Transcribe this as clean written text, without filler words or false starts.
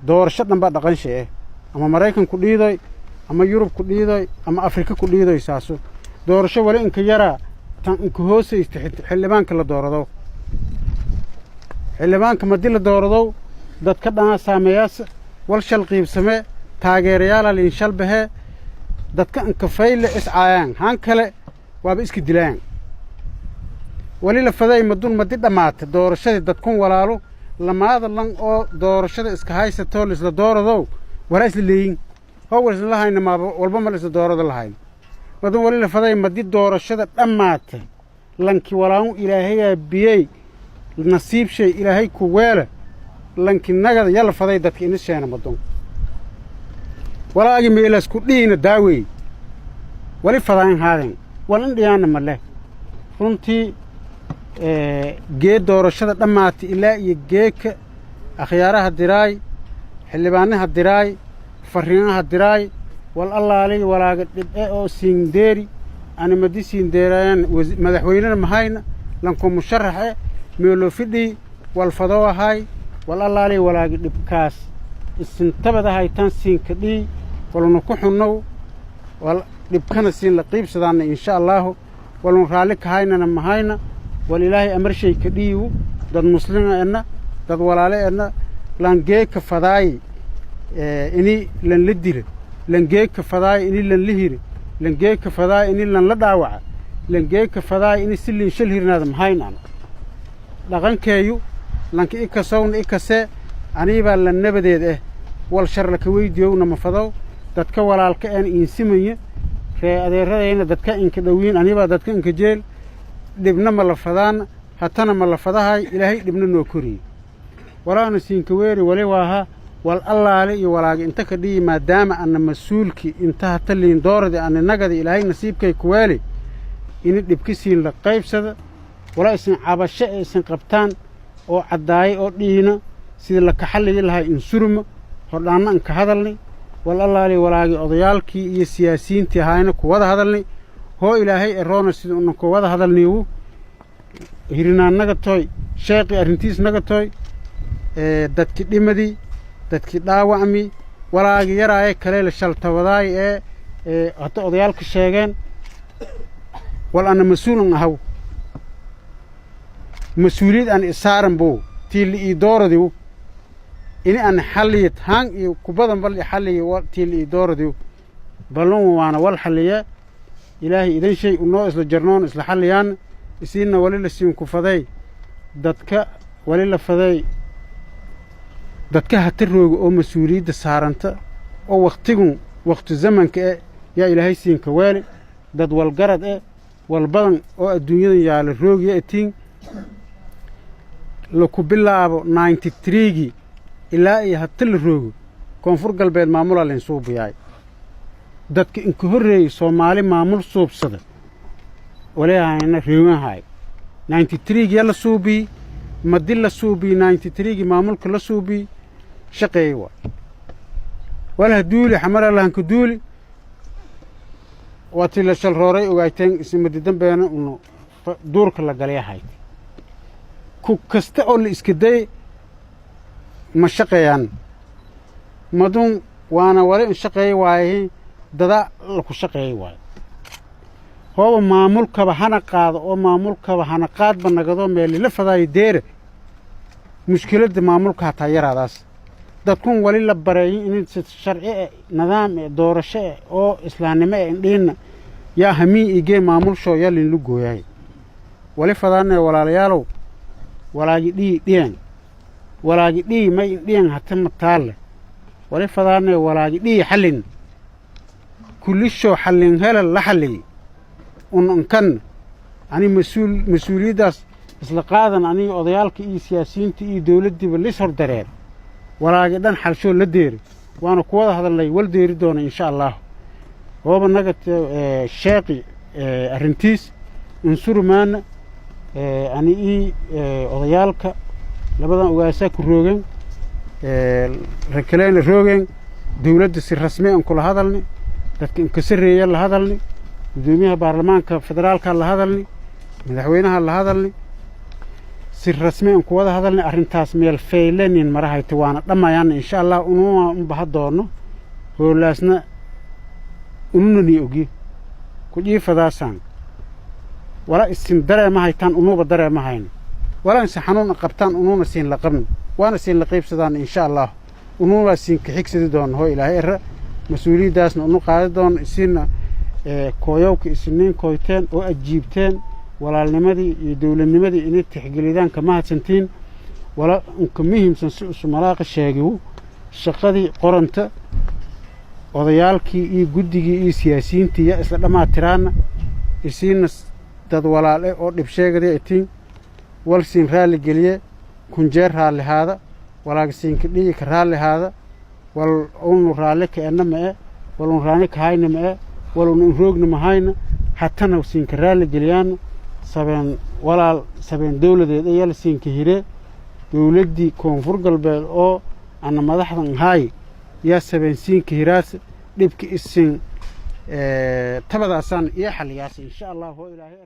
doorasho dhan baa dhaqan shay ama Mareykan ku dhiiday ama Yurub ku dhiiday ama Afrika ku dhiiday saaso doorasho wali inka yara tan inka hoosaysta xildhibaanka la doorado xildhibaanka madii la doorado dadka dhan saameeyaas wal shal qiibsame taageerayaal in shal bahe dadka inka fayle iscaayaan han kale waaba iska dilaan wali la faday madun madi dhamaatay doorashada dadkun walaalo lamaada lan oo doorashada iska haysato isla doorado wara isla leeyin هو اللي هاي ما والبما لسه دورة الهاي ما دون ولا فضاي مدي دورة شدة أمات لانك ولاهم إلى هي بيي النصيب شيء إلى هي كوالة لانك النجد يلا فضاي دتك إنش أنا ما دون ولا أجي ميلس كلين الداوي ولا فضاي هذين ولا ندي أنا مله فهمتي جيد دورة شدة أمات إلى يجيك أخيارها الدراي حلبانها الدراي فرينها الدراي والله علي ولا قد أو سينديري أنا مدي سينديران مدحويننا مهاينا لانكم مشرحة ميولو فدي والفضاء هاي والله علي ولا قد بكاس السنتبه ده هاي تنسين كدي ولو نكحنو والبكنا سين لقيب سدان إن شاء الله ولو رالك هاينا مهاينا ولله أمر شيء كديو ضد مسلمين إننا ضد ولا علي إننا لان جيك فضاي إني لن لدير لن جيك فضاي إني لن لهير لن جيك فضاي إني لن لدعوة لن جيك فضاي إني سلين شلهير نادم هاينا لغن كيو لن كيك صون إكسى أني بقى لن نبدأ والشر لك ويديو نما فضاو دتك ولا الكائن إنسمية فأديرنا دتك إنك دوين أني بقى دتك إنك جيل دبنا ملفظان حتى ملفظها إلهي دبنا نوكري ولا نسين كويري ولا واها والله علي ولا أنت كدي ما دام أن مسؤولك انتهى تلين دور دي أن النجد إلهي نصيبك كوالي إن دبكسين لقيب سد ولا اسم عبشة اسم قبطان أو عداي أو دينا سيد لك حل لها إنسرم هردانا أنك هذلني والله علي ولا أضيالك يسياسين تهاينا كواد هذلني هو إلهي الرون سيد أنك كواد هذلني هو هيرنا النجد توي شاقي أرنتيس نجد توي دتك دمدي dadkii dhaawacmi walaagi yaraay kale la shaltawaday hata odayaalka sheegeen wal ana mas'uulun ahaw mas'uuliyad aan isaaran buu tii ii dooradiu in aan xaliyad haan iyo kubadan bal xaliyo tii ii dooradiu balon waana wal xaliya ilaahi idan shay unoo isla jarnoon isla xaliyaan isiina wali la siin ku faday dadka wali la faday dadka hatirooga oo mas'uuliyadda saaranta oo waqti zamanka yaa ilaahay siin ka weeli dad wal garad wal badan oo adduunyada yaala roogiya etiin la ku bilaabo 93 ilaa ay hatil roogo koonfur galbeed maamul leen soo biyay dadka in ka horeeyay Soomaali maamul suubsada walaayna reewahay 93 yalla suubi madilla suubi 93 maamulka la suubi شقيوا ولا دولي حمر الله انك دولي واتي شلروري وغايتين اسم ددن بينا انه دورك لا غليا هاي كو كستا او اسكداي ما شقيان مدون وانا وري شقي واي ددا لكو شقي واي هو مامولك بحنا قاد او مامولك بحنا قاد بنغدو ميل لفداي دير مشكله مامولك حتى يراداس dadkun wali la baray in sharci nidaam doorasho oo islaamnimo indhiina yaa hami igee maamul shooyal in lagu gooyay wali fadaan walaalayaalow walaagi dhii may dhiin hata mataal wali fadaan walaagi dhii xalin kullisho xalin hela la xalay kan ani mas'uuliyadaas isla qaadan ani odayaalka iyo siyaasiyiinta iyo dawladdiba la soo dareer walaagi dhan xalsho la deeri waana ku wada hadalay wal deeri doona insha Allah oo banaga sheeqi arintiis insurmaan ani odayaalka labadan ugaasa ku roogeen rakaleena roogeen dawladda si rasmi ah kula hadalni dadka in ka sareeya la hadalni gudoomiyaha baarlamaanka federaalka la hadalni madaxweynaha la hadalni si rasmi aan ku wada hadalnay arrintaas meel faylanin marahayta waana dhammayaan insha allah unuuna baha doono hoolaasna ununani ogi ku jiifadaasaan wala isin dareema haytaan unuuba dareema hayn wala insa xanuun qabtaan unuuna siin la qabn waana siin la qaybsadaan insha allah unuuna siin ka xigsadi doon hoo ilaahay era mas'uuliyadaasna unu qaadi doon isina kooyowka isniin kooyteen oo ajiibteen walaalnimadii iyo dawladnimadii inay tixgelidaan ka mahadsantiin wala unka muhiimsan si usu malaaqa sheegiyo shaqadii qoranta odayaalkii iyo guddigii iyo siyaasiyiintii ya isla dhammaatiraana isiina dad walaale oo dhib sheegada itiin wal siin raalli geliye kunjeer raalli haada walaagsiinka dhigi ka raalli haada wal unu raalli ka enna ma'e wal un raani ka hayna ma'e wal un roogna mahayna hatana siinka raalli geliyaan sabeen walaal sabeen dawladeed ayaa siinka hire dawladdii koonfur galbeed oo ana madaxdan hay yaa sabeen siinka hiraas dhibki isin tabadaasaan iyo xaliyaas insha allah oo ilaahay